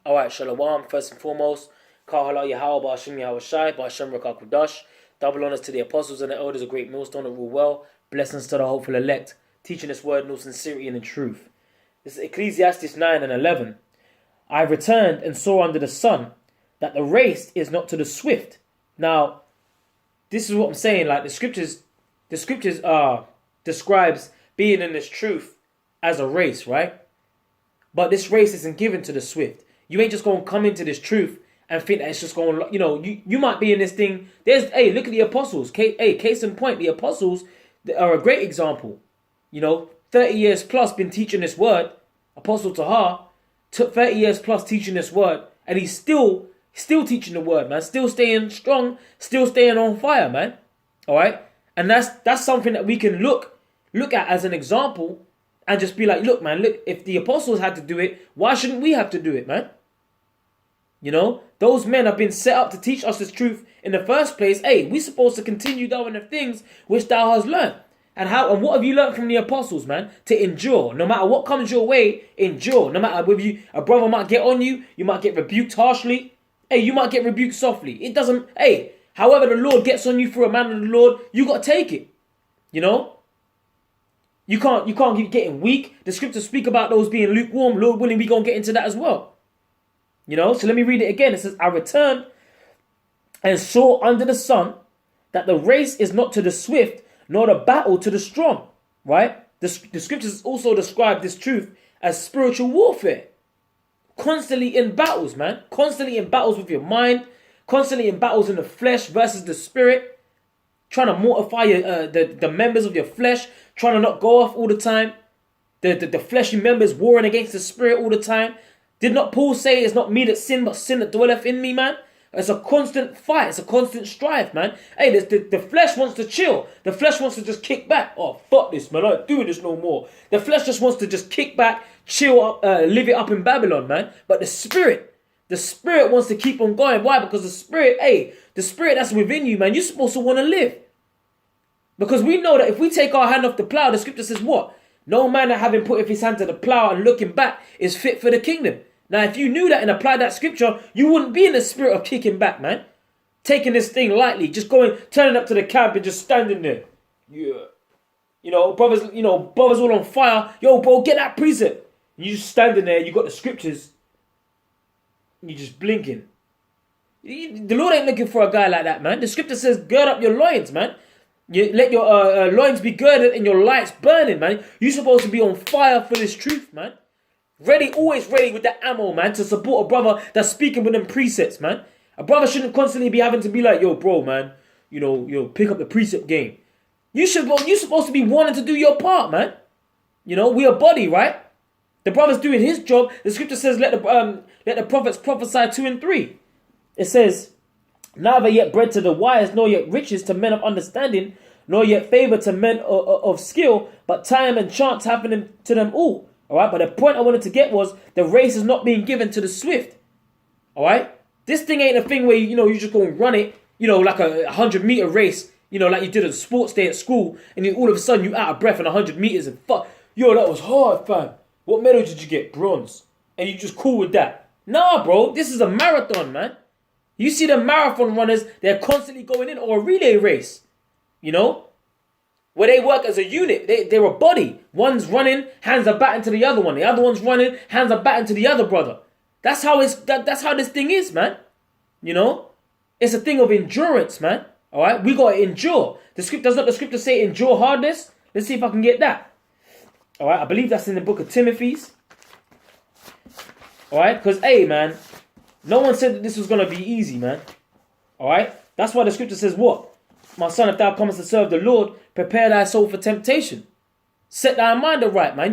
Alright, Shalom, first and foremost. Kahala Yahweh, Ba'ashim Yahawashi, Ba'ashim Rakakudash. Double honors to the apostles and the elders of Great Millstone that rule well. Blessings to the hopeful elect. Teaching this word in all sincerity and in truth. This is Ecclesiastes 9 and 11. I returned and saw under the sun that the race is not to the swift. Now, this is what I'm saying. Like the scriptures describes being in this truth as a race, right? But this race isn't given to the swift. You ain't just going to come into this truth and think that it's just going to, you might be in this thing. Look at the apostles. Case in point, the apostles are a great example. 30 years plus been teaching this word. Apostle Tahar took 30 years plus teaching this word. And he's still teaching the word, man. Still staying strong, still staying on fire, man. All right? And that's something that we can look at as an example and just be like, look, man, if the apostles had to do it, why shouldn't we have to do it, man? Those men have been set up to teach us this truth in the first place. We're supposed to continue doing the things which thou hast learned. And what have you learned from the apostles, man? To endure. No matter what comes your way, endure. No matter whether a brother might get on you, you might get rebuked harshly. You might get rebuked softly. It doesn't, however the Lord gets on you for a man of the Lord, you got to take it. You can't keep getting weak. The scriptures speak about those being lukewarm. Lord willing, we're going to get into that as well. So let me read it again. It says, I returned and saw under the sun that the race is not to the swift, nor the battle to the strong. Right? The scriptures also describe this truth as spiritual warfare. Constantly in battles, man. Constantly in battles with your mind. Constantly in battles in the flesh versus the spirit. Trying to mortify the members of your flesh. Trying to not go off all the time. The fleshy members warring against the spirit all the time. Did not Paul say it's not me that sin, but sin that dwelleth in me, man? It's a constant fight. It's a constant strife, man. The flesh wants to chill. The flesh wants to just kick back. Oh, fuck this, man. I ain't doing this no more. The flesh just wants to just kick back, chill up, live it up in Babylon, man. But the spirit wants to keep on going. Why? Because the spirit that's within you, man, you're supposed to want to live. Because we know that if we take our hand off the plow, the scripture says what? No man that having put his hand to the plow and looking back is fit for the kingdom. Now, if you knew that and applied that scripture, you wouldn't be in the spirit of kicking back, man. Taking this thing lightly, just turning up to the camp and just standing there. Yeah. Brothers all on fire. Yo, bro, get that precept. And you just standing there, you got the scriptures. And you just blinking. The Lord ain't looking for a guy like that, man. The scripture says, gird up your loins, man. You let your loins be girded and your lights burning, man. You're supposed to be on fire for this truth, man. Always ready with the ammo, man, to support a brother that's speaking with them precepts, man. A brother shouldn't constantly be having to be like, yo, bro, man, pick up the precept game. You're supposed to be wanting to do your part, man. We a body, right? The brother's doing his job. The scripture says, let the prophets prophesy 2 and 3. It says, neither yet bread to the wise, nor yet riches to men of understanding, nor yet favor to men of skill, but time and chance happening to them all. All right, but the point I wanted to get was the race is not being given to the swift. All right, this thing ain't a thing where you just go and run it, like a 100-meter race, like you did a sports day at school, and then all of a sudden you out of breath in 100 meters and fuck, that was hard, fam. What medal did you get? Bronze, and you just cool with that? Nah, bro, this is a marathon, man. You see the marathon runners, they're constantly going in, or a relay race, where they work as a unit. They're a body. One's running, hands are batting to the other one. The other one's running, hands are batting to the other brother. That's how that's how this thing is, man. It's a thing of endurance, man. All right, we gotta endure. Does not the scripture say endure hardness? Let's see if I can get that. All right, I believe that's in the book of Timothy's. All right, because man, no one said that this was gonna be easy, man. All right, that's why the scripture says what? My son, if thou comest to serve the Lord, prepare thy soul for temptation. Set thy mind aright, man.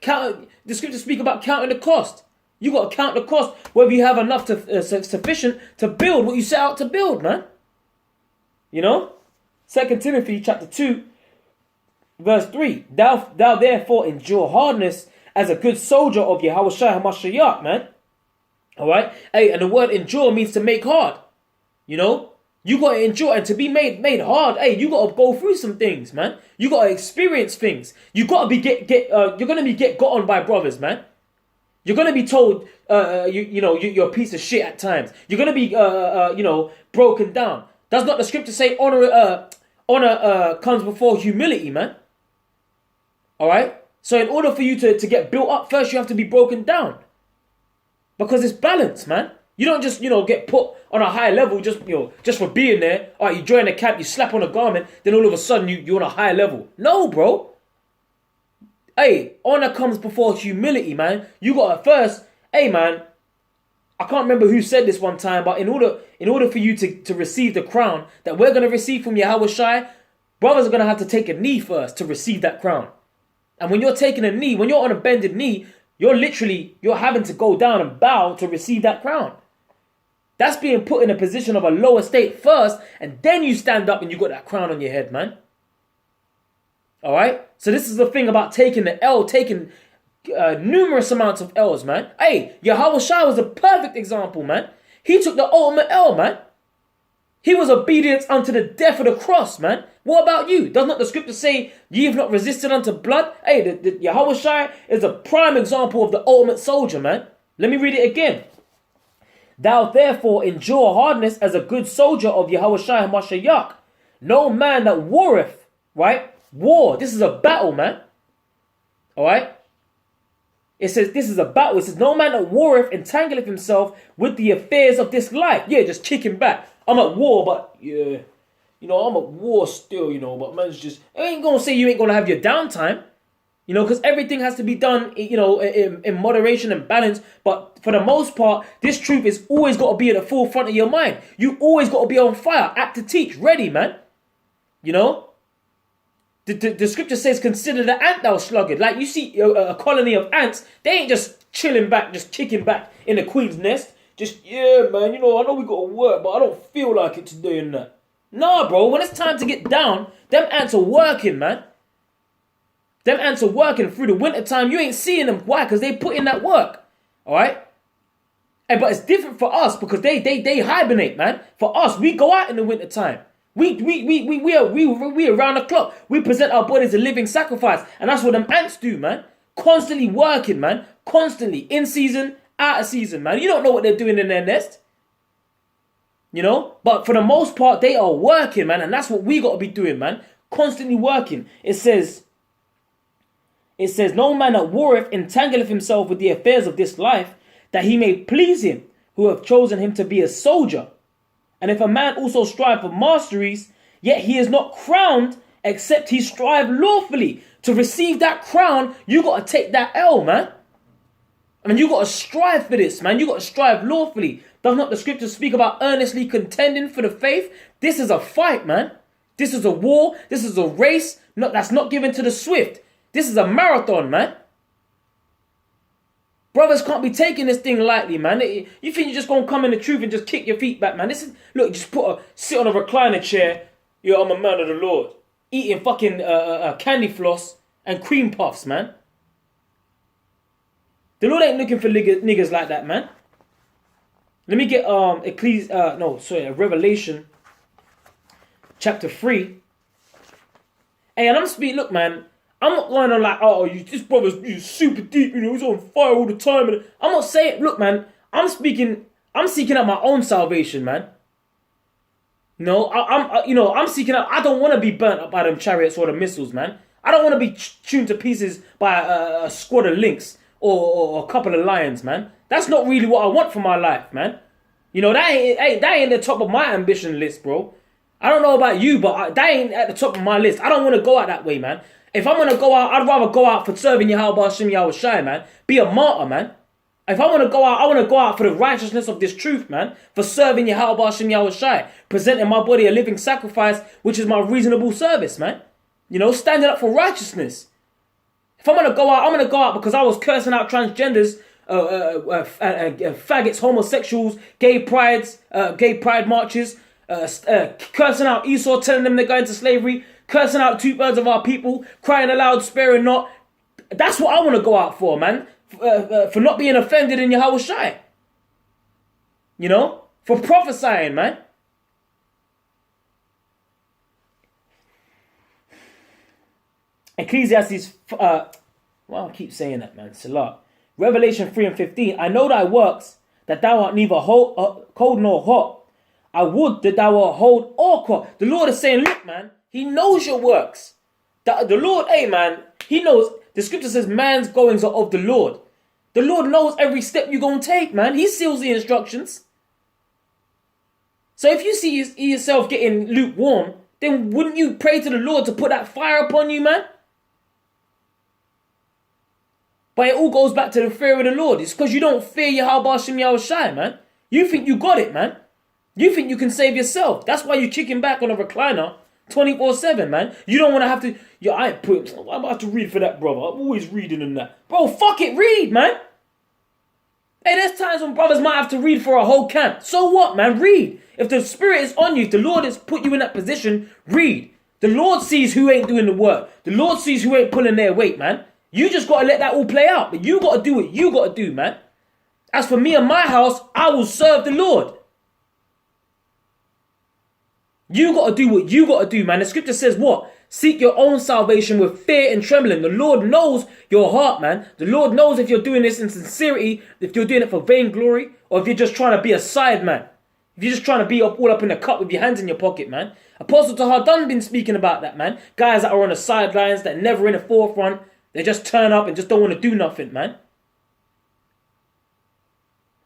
Count. The scriptures speak about counting the cost. You got to count the cost, whether you have enough sufficient to build what you set out to build, man. 2 Timothy chapter 2, verse 3. Thou therefore endure hardness as a good soldier of Yahawashi HaMashiach, man. All right? And the word endure means to make hard. You got to endure, and to be made hard, you got to go through some things, man. You got to experience things. You got to be you're going to be got on by brothers, man. You're going to be told, you're a piece of shit at times. You're going to be, broken down. Does not the scripture say honor comes before humility, man? All right? So in order for you to get built up, first you have to be broken down. Because it's balance, man. You don't just, get put on a high level just for being there. All right, you join the camp, you slap on a garment, then all of a sudden you're on a high level. No, bro. Hey, honor comes before humility, man. You got to first, hey, man, I can't remember who said this one time, but in order for you to receive the crown that we're going to receive from Yahweh Shai, brothers are going to have to take a knee first to receive that crown. And when you're taking a knee, when you're on a bended knee, you're having to go down and bow to receive that crown. That's being put in a position of a lower state first, and then you stand up and you got that crown on your head, man. All right? So this is the thing about taking the L, taking numerous amounts of L's, man. Hey, Yahweh Shai was a perfect example, man. He took the ultimate L, man. He was obedient unto the death of the cross, man. What about you? Does not the scripture say, ye have not resisted unto blood? Hey, the Yahweh Shai is a prime example of the ultimate soldier, man. Let me read it again. Thou therefore endure hardness as a good soldier of Yahweh Shai HaMashiach. No man that warreth, right? War. This is a battle, man. All right? It says this is a battle. It says no man that warreth entangleth himself with the affairs of this life. Yeah, just kicking back. I'm at war, but yeah, I'm at war still, but man's just, I ain't going to say you ain't going to have your downtime, because everything has to be done, in moderation and balance. But for the most part, this truth is always got to be at the forefront of your mind. You always got to be on fire, apt to teach, ready, man. The scripture says, consider the ant thou sluggard. Like you see a colony of ants, they ain't just chilling back, just kicking back in the queen's nest. Just, yeah, man, I know we got to work, but I don't feel like it today and that. Nah, bro, when it's time to get down, them ants are working, man. Them ants are working through the winter time. You ain't seeing them. Why? Because they put in that work. All right? But it's different for us because they hibernate, man. For us, we go out in the winter time. We around the clock. We present our bodies a living sacrifice. And that's what them ants do, man. Constantly working, man. Constantly. In season, out of season, man. You don't know what they're doing in their nest. But for the most part, they are working, man. And that's what we got to be doing, man. Constantly working. It says, no man that warreth entangleth himself with the affairs of this life, that he may please him who have chosen him to be a soldier. And if a man also strive for masteries, yet he is not crowned, except he strive lawfully. To receive that crown, you got to take that L, man. I mean, you got to strive for this, man. You got to strive lawfully. Does not the scriptures speak about earnestly contending for the faith? This is a fight, man. This is a war. This is a race. That's not given to the swift. This is a marathon, man. Brothers can't be taking this thing lightly, man. You think you're just going to come in the truth and just kick your feet back, man. Look, just sit on a recliner chair. I'm a man of the Lord. Eating fucking candy floss and cream puffs, man. The Lord ain't looking for niggas like that, man. Let me get Revelation chapter 3. Hey, and I'm speaking, look, man. I'm not going on like, this brother's super deep, he's on fire all the time. And I'm not saying, look, man, I'm seeking out my own salvation, man. I'm seeking out, I don't want to be burnt up by them chariots or the missiles, man. I don't want to be tuned to pieces by a squad of lynx or a couple of lions, man. That's not really what I want for my life, man. That ain't the top of my ambition list, bro. I don't know about you, but that ain't at the top of my list. I don't want to go out that way, man. If I'm going to go out, I'd rather go out for serving Yahweh Hashem Yahweh Shai, man. Be a martyr, man. If I want to go out, I want to go out for the righteousness of this truth, man. For serving Yahweh Hashem Yahweh Shai. Presenting my body a living sacrifice, which is my reasonable service, man. Standing up for righteousness. If I'm going to go out, I'm going to go out because I was cursing out transgenders, faggots, homosexuals, gay pride marches, cursing out Esau, telling them they're going to slavery, cursing out 2/3 of our people, crying aloud, sparing not. That's what I want to go out for, man. For not being offended in Yahweh Shai. For prophesying, man. Ecclesiastes, I keep saying that, man. Salah. Revelation 3:15. I know thy works, that thou art neither cold nor hot. I would that thou art cold or hot. The Lord is saying, look, man, he knows your works. The Lord, hey, man, he knows. The scripture says man's goings are of the Lord. The Lord knows every step you're going to take, man. He seals the instructions. So if you see yourself getting lukewarm, then wouldn't you pray to the Lord to put that fire upon you, man? But it all goes back to the fear of the Lord. It's because you don't fear Yahweh Shem Yahushai, man. You think you got it, man. You think you can save yourself. That's why you're kicking back on a recliner 24/7, man. You don't want to have to... I'm about to read for that, brother. I'm always reading and that. Bro, fuck it, read, man. Hey, there's times when brothers might have to read for a whole camp. So what, man? Read. If the Spirit is on you, if the Lord has put you in that position, read. The Lord sees who ain't doing the work. The Lord sees who ain't pulling their weight, man. You just got to let that all play out. But you got to do what you got to do, man. As for me and my house, I will serve the Lord. You got to do what you got to do, man. The scripture says what? Seek your own salvation with fear and trembling. The Lord knows your heart, man. The Lord knows if you're doing this in sincerity, if you're doing it for vainglory, or if you're just trying to be a side man. If you're just trying to be all up in the cup with your hands in your pocket, man. Apostle Tahar done been speaking about that, man. Guys that are on the sidelines, that are never in the forefront. They just turn up and just don't want to do nothing, man.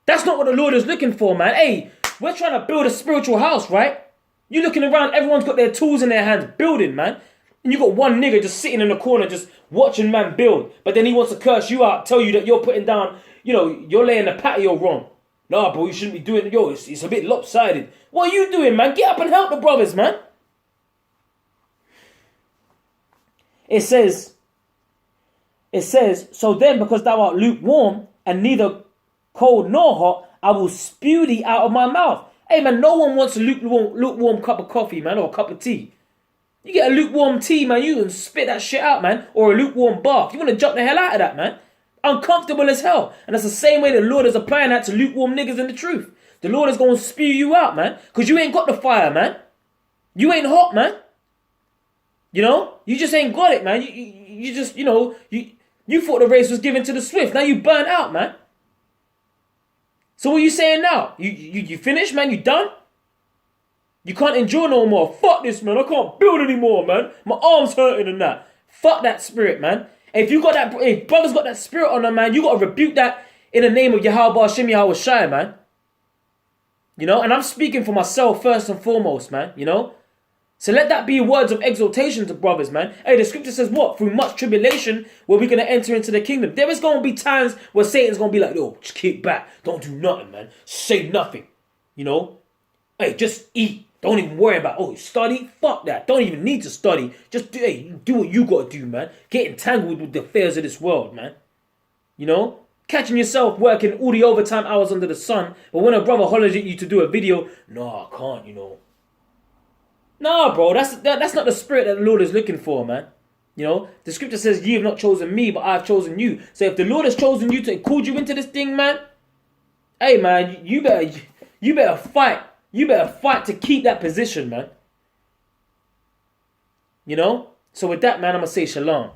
That's not what the Lord is looking for, man. Hey, we're trying to build a spiritual house, right? You looking around, everyone's got their tools in their hands building, man. And you got one nigga just sitting in the corner just watching man build. But then he wants to curse you out, tell you that you're putting down, you're laying the patio wrong. Nah, bro, you shouldn't be doing it. Yo, it's a bit lopsided. What are you doing, man? Get up and help the brothers, man. It says, so then because thou art lukewarm and neither cold nor hot, I will spew thee out of my mouth. Hey, man, no one wants a lukewarm cup of coffee, man, or a cup of tea. You get a lukewarm tea, man, you can spit that shit out, man, or a lukewarm bath. You want to jump the hell out of that, man. Uncomfortable as hell. And that's the same way the Lord is applying that to lukewarm niggas in the truth. The Lord is going to spew you out, man, because you ain't got the fire, man. You ain't hot, man. You just ain't got it, man. You just, you thought the race was given to the swift. Now you burnt out, man. So what are you saying now? You finished, man? You done? You can't endure no more. Fuck this, man. I can't build anymore, man. My arm's hurting and that. Fuck that spirit, man. If you got that, if brothers got that spirit on them, man, you got to rebuke that in the name of Yahweh Shem Yahushai, man. And I'm speaking for myself first and foremost, man. So let that be words of exaltation to brothers, man. Hey, the scripture says what? Through much tribulation, we're going to enter into the kingdom. There is going to be times where Satan's going to be like, yo, just keep back. Don't do nothing, man. Say nothing. Hey, just eat. Don't even worry about, study? Fuck that. Don't even need to study. Just do what you got to do, man. Get entangled with the affairs of this world, man. Catching yourself working all the overtime hours under the sun. But when a brother hollers at you to do a video, no, I can't, Nah, bro, that's not the spirit that the Lord is looking for, man. The scripture says, ye have not chosen me, but I have chosen you. So if the Lord has chosen you to call you into this thing, man, hey, man, you better fight. You better fight to keep that position, man. So with that, man, I'm going to say shalom.